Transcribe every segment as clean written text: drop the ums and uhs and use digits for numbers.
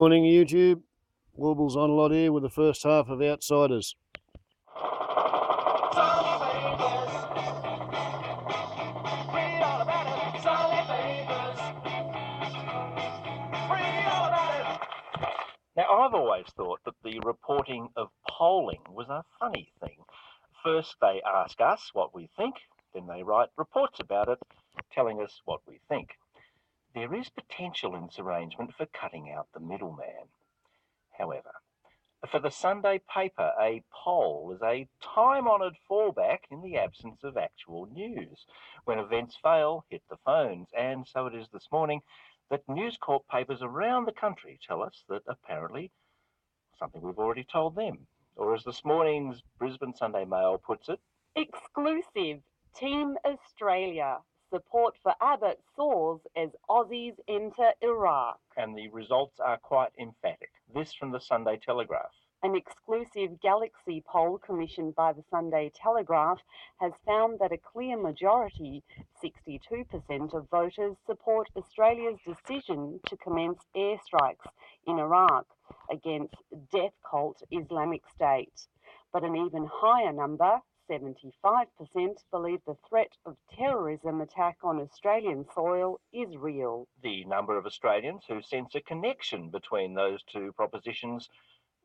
Morning, YouTube. Warbles on a lot here with the first half of Outsiders. Now, I've always thought that the reporting of polling was a funny thing. First, they ask us what we think, then they write reports about it, telling us what we think. There is potential in this arrangement for cutting out the middleman. However, for the Sunday paper, a poll is a time-honoured fallback in the absence of actual news. When events fail, hit the phones, and so it is this morning that News Corp papers around the country tell us that apparently something we've already told them. Or as this morning's Brisbane Sunday Mail puts it, exclusive. Team Australia. Support for Abbott soars as Aussies enter Iraq. And the results are quite emphatic. This from the Sunday Telegraph. An exclusive Galaxy poll commissioned by the Sunday Telegraph has found that a clear majority, 62% of voters, support Australia's decision to commence airstrikes in Iraq against death cult Islamic State. But an even higher number, 75%, believe the threat of terrorism attack on Australian soil is real. The number of Australians who sense a connection between those two propositions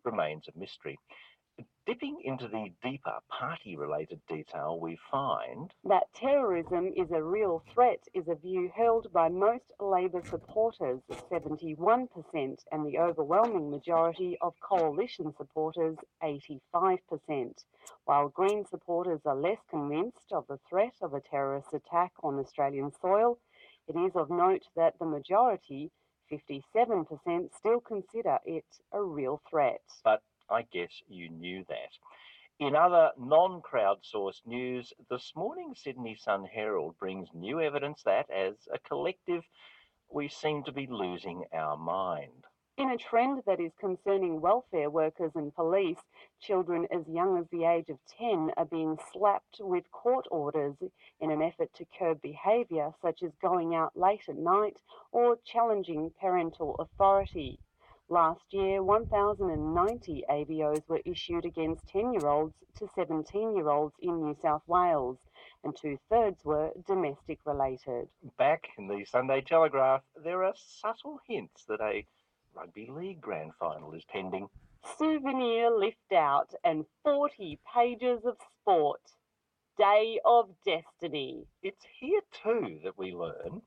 remains a mystery. Dipping into the deeper party-related detail, we find that terrorism is a real threat is a view held by most Labor supporters, 71%, and the overwhelming majority of coalition supporters, 85%. While Green supporters are less convinced of the threat of a terrorist attack on Australian soil, it is of note that the majority, 57%, still consider it a real threat. But I guess you knew that. In other non-crowdsourced news, this morning's Sydney Sun Herald brings new evidence that, as a collective, we seem to be losing our mind. In a trend that is concerning welfare workers and police, children as young as the age of 10 are being slapped with court orders in an effort to curb behaviour such as going out late at night or challenging parental authority. Last year, 1,090 ABOs were issued against 10-year-olds to 17-year-olds in New South Wales, and 2/3 were domestic related. Back in the Sunday Telegraph, there are subtle hints that a rugby league grand final is pending. Souvenir lift out and 40 pages of sport. Day of Destiny. It's here too that we learn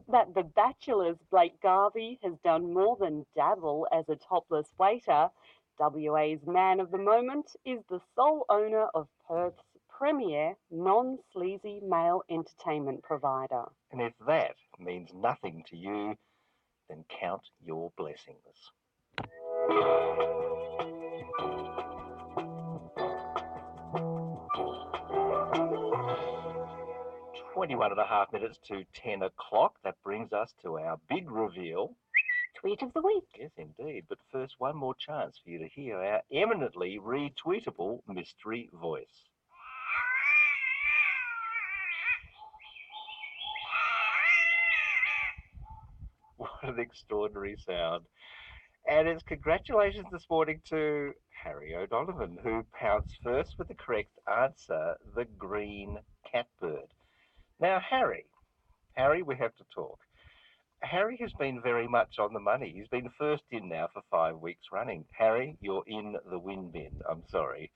that The Bachelor's Blake Garvey has done more than dabble as a topless waiter. WA's man of the moment is the sole owner of Perth's premier non-sleazy male entertainment provider. And if that means nothing to you, then count your blessings. "21 and a half minutes to 10 o'clock. That brings us to our big reveal. Tweet of the week. Yes, indeed. But first, one more chance for you to hear our eminently retweetable mystery voice. What an extraordinary sound. And it's congratulations this morning to Harry O'Donovan, who pounced first with the correct answer, the green catbird. Now, Harry, we have to talk. Harry has been very much on the money. He's been first in now for 5 weeks running. Harry, you're in the win bin. I'm sorry.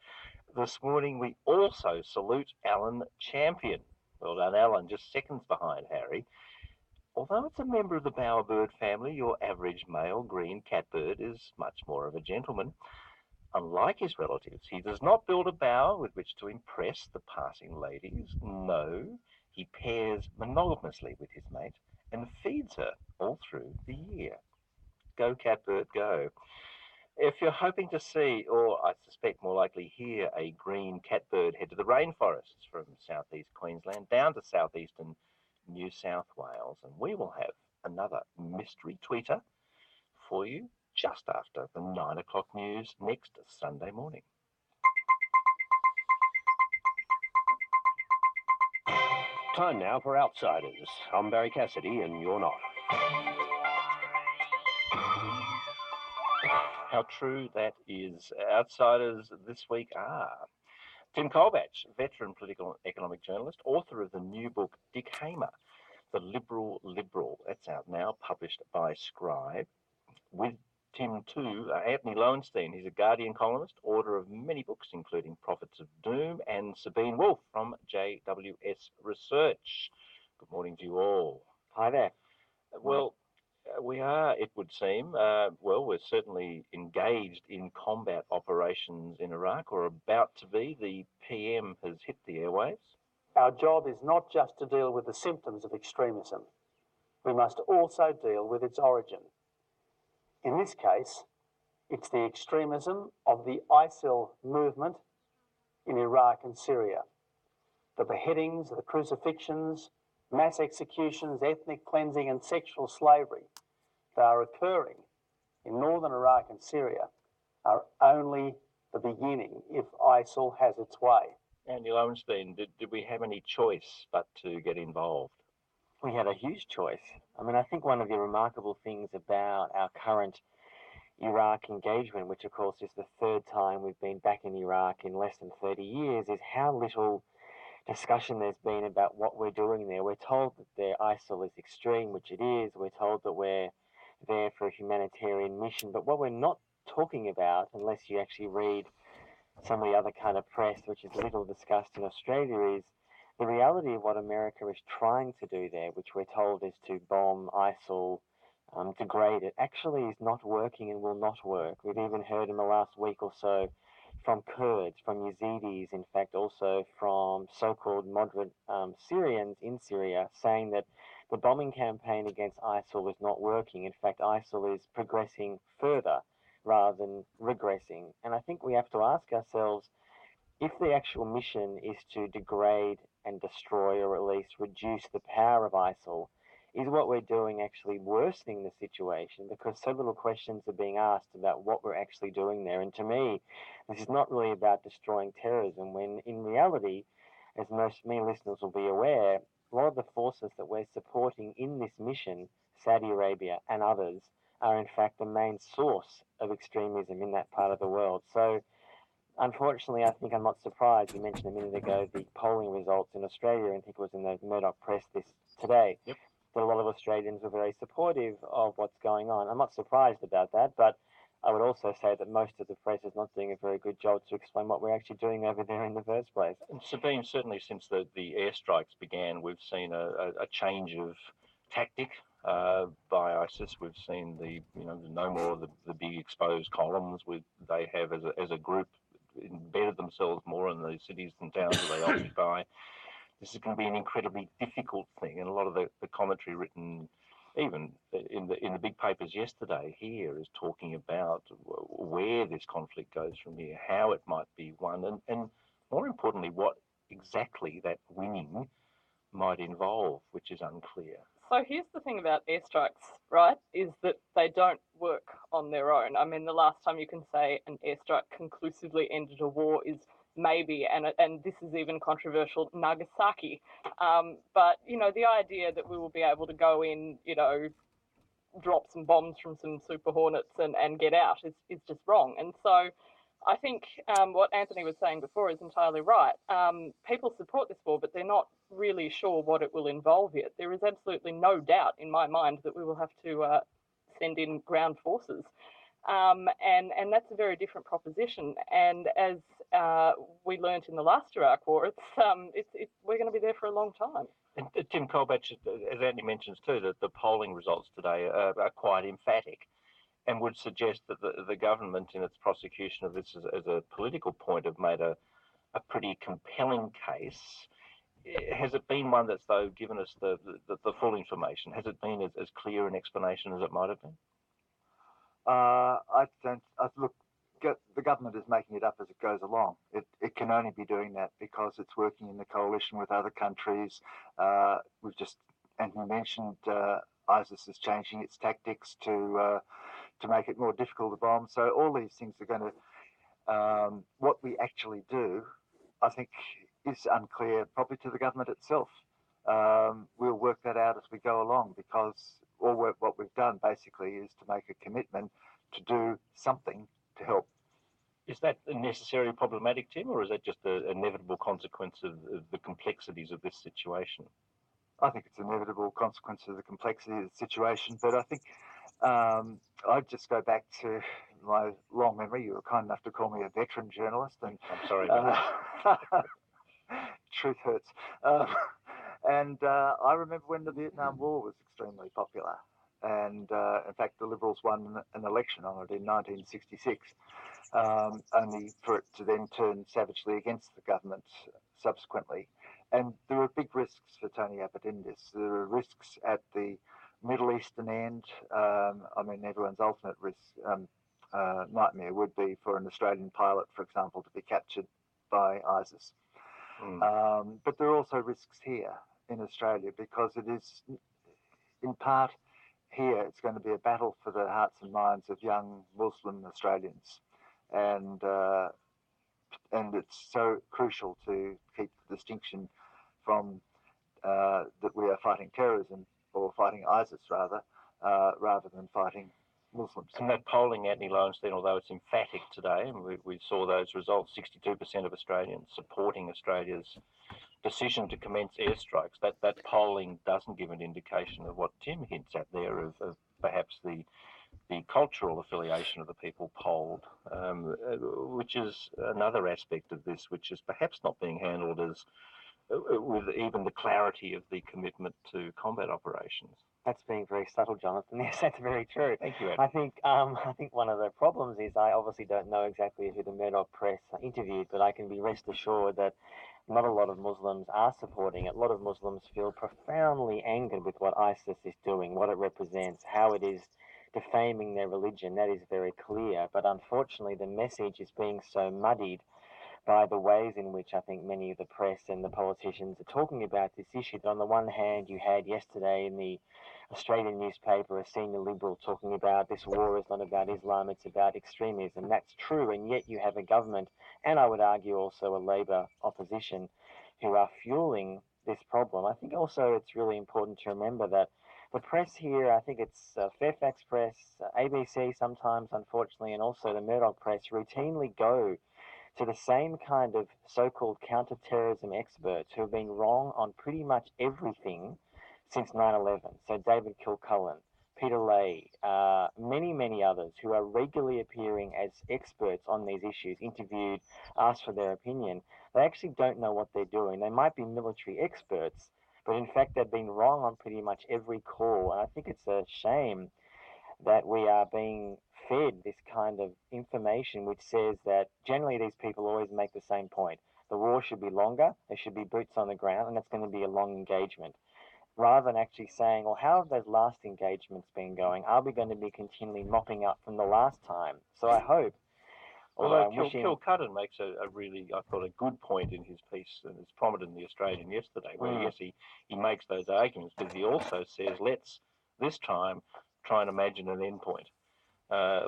This morning we also salute Alan Champion. Well done, Alan, just seconds behind Harry. Although it's a member of the bowerbird family, your average male green catbird is much more of a gentleman. Unlike his relatives, he does not build a bower with which to impress the passing ladies. No, he pairs monogamously with his mate and feeds her all through the year. Go, catbird, go. If you're hoping to see, or I suspect more likely hear, a green catbird head to the rainforests from southeast Queensland down to southeastern New South Wales, and we will have another mystery tweeter for you just after the 9 o'clock news next Sunday morning. Time now for Outsiders. I'm Barry Cassidy, and you're not. How true that is. Outsiders this week are Tim Colbatch, veteran political and economic journalist, author of the new book Dick Hamer, The Liberal Liberal. That's out now, published by Scribe. With Tim too, Anthony Lowenstein. He's a Guardian columnist, author of many books, including Prophets of Doom, and Sabine Wolf from JWS Research. Good morning to you all. Hi there. Well, we are, it would seem, we're certainly engaged in combat operations in Iraq, or about to be. The PM has hit the airwaves. Our job is not just to deal with the symptoms of extremism. We must also deal with its origin. In this case, it's the extremism of the ISIL movement in Iraq and Syria. The beheadings, the crucifixions, mass executions, ethnic cleansing and sexual slavery that are occurring in northern Iraq and Syria are only the beginning if ISIL has its way. Andy Lowenstein, did we have any choice but to get involved? We had a huge choice. I mean, I think one of the remarkable things about our current Iraq engagement, which of course is the third time we've been back in Iraq in less than 30 years, is how little discussion there's been about what we're doing there. We're told that the ISIL is extreme, which it is. We're told that we're there for a humanitarian mission. But what we're not talking about, unless you actually read some of the other kind of press, which is little discussed in Australia, is the reality of what America is trying to do there, which we're told is to bomb ISIL, degrade it, actually is not working and will not work. We've even heard in the last week or so from Kurds, from Yazidis, in fact also from so-called moderate Syrians in Syria, saying that the bombing campaign against ISIL is not working. In fact, ISIL is progressing further rather than regressing. And I think we have to ask ourselves, if the actual mission is to degrade and destroy, or at least reduce the power of ISIL, is what we're doing actually worsening the situation? Because so little questions are being asked about what we're actually doing there. And to me, this is not really about destroying terrorism, when in reality, as many listeners will be aware, a lot of the forces that we're supporting in this mission, Saudi Arabia and others, are in fact the main source of extremism in that part of the world. So unfortunately, I think I'm not surprised. You mentioned a minute ago the polling results in Australia, and I think it was in the Murdoch press today. Yep. That a lot of Australians were very supportive of what's going on. I'm not surprised about that, but I would also say that most of the press is not doing a very good job to explain what we're actually doing over there in the first place. And Sabine, certainly since the airstrikes began, we've seen a change of tactic by ISIS. We've seen no more of the big exposed columns. They have as a group embedded themselves more in the cities and towns that they occupy. This is going to be an incredibly difficult thing, and a lot of the commentary written even in the big papers yesterday here is talking about where this conflict goes from here, how it might be won, and more importantly, what exactly that winning might involve, which is unclear. So here's the thing about airstrikes, right, is that they don't work on their own. I mean, the last time you can say an airstrike conclusively ended a war is maybe, and this is even controversial, Nagasaki. But, the idea that we will be able to go in, drop some bombs from some Super Hornets and get out is just wrong. And so I think what Anthony was saying before is entirely right. People support this war, but they're not really sure what it will involve yet. There is absolutely no doubt in my mind that we will have to send in ground forces. And that's a very different proposition. And as we learnt in the last Iraq War, we're going to be there for a long time. And Tim Colbatch, as Andy mentions too, that the polling results today are quite emphatic, and would suggest that the government, in its prosecution of this as a political point, have made a pretty compelling case. Has it been one that's, though, given us the full information? Has it been as clear an explanation as it might have been? The government is making it up as it goes along. It can only be doing that because it's working in the coalition with other countries. And you mentioned ISIS is changing its tactics to make it more difficult to bomb. So all these things are going to, what we actually do, I think, is unclear probably to the government itself. We'll work that out as we go along, because what we've done basically is to make a commitment to do something to help. Is that necessarily problematic, Tim, or is that just an inevitable consequence of the complexities of this situation? I think it's an inevitable consequence of the complexity of the situation, but I think I'd just go back to my long memory. You were kind enough to call me a veteran journalist, and I'm sorry about that. Truth hurts. And I remember when the Vietnam War was extremely popular, and in fact the Liberals won an election on it in 1966, only for it to then turn savagely against the government subsequently. And there were big risks for Tony Abbott in this. There were risks at the Middle Eastern end. I mean, everyone's ultimate risk, nightmare would be for an Australian pilot, for example, to be captured by ISIS. But there are also risks here in Australia, because it is, in part, here it's going to be a battle for the hearts and minds of young Muslim Australians. And it's so crucial to keep the distinction from that we are fighting terrorism, or fighting ISIS rather than fighting Muslims. And that polling, Anthony Lowenstein, although it's emphatic today, and we saw those results, 62% of Australians supporting Australia's decision to commence airstrikes, that polling doesn't give an indication of what Tim hints at there, of perhaps the cultural affiliation of the people polled, which is another aspect of this, which is perhaps not being handled as with even the clarity of the commitment to combat operations. That's being very subtle, Jonathan. Yes, that's very true. Thank you, Ed. I think one of the problems is I obviously don't know exactly who the Murdoch press interviewed, but I can be rest assured that not a lot of Muslims are supporting it. A lot of Muslims feel profoundly angered with what ISIS is doing, what it represents, how it is defaming their religion. That is very clear. But unfortunately, the message is being so muddied by the ways in which I think many of the press and the politicians are talking about this issue. On the one hand, you had yesterday in the Australian newspaper a senior Liberal talking about this war is not about Islam, it's about extremism. That's true, and yet you have a government, and I would argue also a Labor opposition, who are fueling this problem. I think also it's really important to remember that the press here, I think it's Fairfax Press, ABC sometimes, unfortunately, and also the Murdoch press routinely go to the same kind of so-called counter-terrorism experts who have been wrong on pretty much everything since 9/11. So David Kilcullen, Peter Lay, many, many others who are regularly appearing as experts on these issues, interviewed, asked for their opinion. They actually don't know what they're doing. They might be military experts, but in fact they've been wrong on pretty much every call. And I think it's a shame that we are being fed this kind of information which says that generally these people always make the same point. The war should be longer, there should be boots on the ground, and that's going to be a long engagement. Rather than actually saying, well, how have those last engagements been going? Are we going to be continually mopping up from the last time? So I hope. Although Kilcullen makes a really, I thought, a good point in his piece, and it's prominent in the Australian yesterday, where yes, he makes those arguments, but he also says, let's this time try and imagine an endpoint.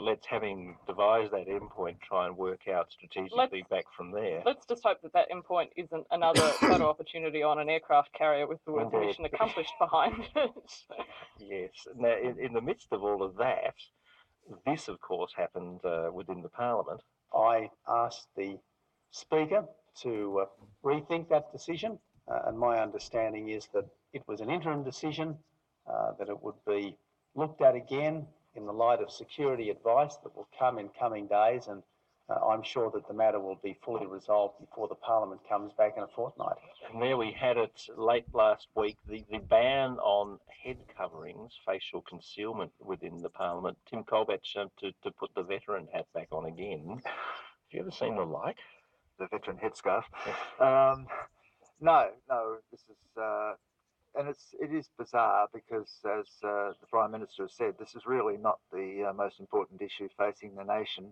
Let's, having devised that endpoint, try and work out strategically back from there. Let's just hope that endpoint isn't another photo opportunity on an aircraft carrier with the words mission accomplished behind it. Yes. Now, in the midst of all of that, this, of course, happened within the Parliament. I asked the Speaker to rethink that decision, and my understanding is that it was an interim decision, that it would be looked at again in the light of security advice that will come in coming days, and I'm sure that the matter will be fully resolved before the Parliament comes back in a fortnight. And there we had it late last week, the ban on head coverings, facial concealment within the Parliament. Tim Colbert to put the veteran hat back on again. Have you ever seen the like? The veteran headscarf? No, this is... and it is bizarre because, as the Prime Minister has said, this is really not the most important issue facing the nation.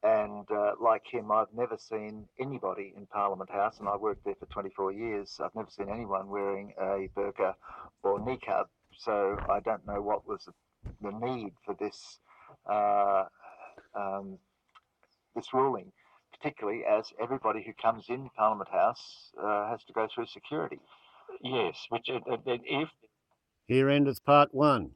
And like him, I've never seen anybody in Parliament House, and I worked there for 24 years, I've never seen anyone wearing a burqa or niqab. So I don't know what was the need for this this ruling, particularly as everybody who comes in Parliament House has to go through security. Yes, which if... Here endeth part 1.